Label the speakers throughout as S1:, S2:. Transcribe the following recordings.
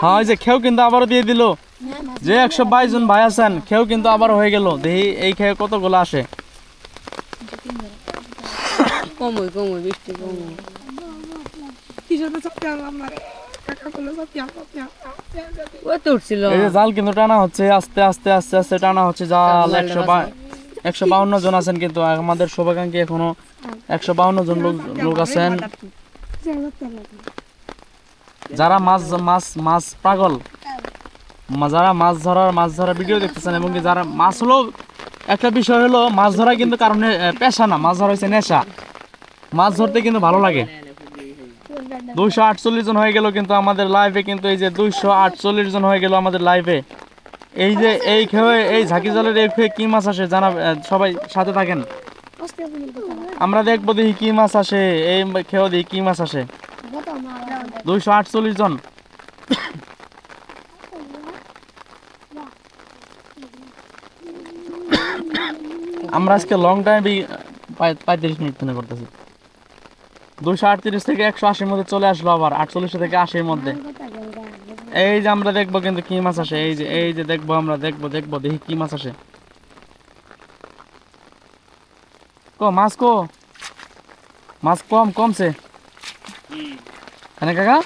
S1: হ্যাঁ ওই যে খেও কিন্তু আবারও দিয়ে দিল যে 122 জন ভাই আছেন খেও কিন্তু আবারও হয়ে গেল দেখি এই খেয়ে কতগুলো আসে
S2: কমই বৃষ্টি কমই
S1: এই যে জাল কিন্তু টানা হচ্ছে আস্তে আস্তে আস্তে আস্তে টানা হচ্ছে জাল 152 জন আছেন কিন্তু আমাদের শুভাকাঙ্ক্ষী এখনো 152 জন লোক আছেন যারা মাছ পাগল যারা মাছ ধরার ভিডিও দেখতেছেন এবং কি যারা মাছ হলো একটা বিষয় হলো মাছ ধরা কিন্তু কারণে পেশা না মাছ ধরা হচ্ছে নেশা মাছ ধরতে কিন্তু ভালো লাগে 248 জন হয়ে গেল কিন্তু আমাদের লাইভে কিন্তু এই যে 248 জন হয়ে গেল আমাদের লাইভে এই যে এই খেয়ে এই ঝাঁকি জালের এই খেয়ে কি মাছ আসে জানা সবাই সাথে থাকেন আমরা দেখবো দেখি কি মাছ আসে এই খেয়ে দেখি কি মাছ আসে 248 জন আমরা আজকে লং টাইম 35 মিনিট ধরে করতেছি 238 থেকে 180 মধ্যে চলে আসলো আবার 48 থেকে 80 মধ্যে এই যে আমরা দেখবো কিন্তু কি মাছ আসে এই যে দেখবো আমরা দেখবো দেখি কি মাছ আসে মাছ কমছে কাকা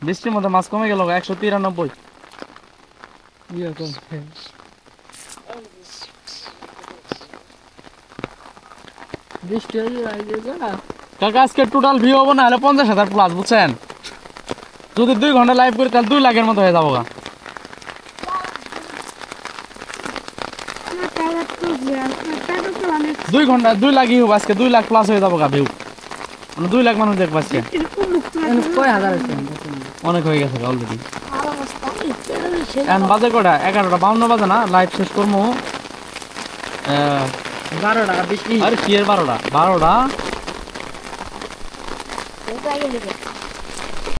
S1: বৃষ্টির মধ্যে মাছ কমে গেল 193 কাকা আজকে টোটাল ভিউ হবো না হলে 50,000 প্লাস বুঝছেন যদি 2 ঘন্টা লাইভ করি তাহলে 2 লাখের মতো হয়ে যাবো 2 ঘন্টা 2 লাখই হোক আজকে 2 লাখ প্লাস হয়ে যাবো ভিউ 2 লাখ মানুষ দেখবো আজকে অনেক হয়ে গেছে অলরেডি এখন বাজে কটা 11:52 বাজে না লাইভ শেষ করবো 12টা আরে কি এর 12টা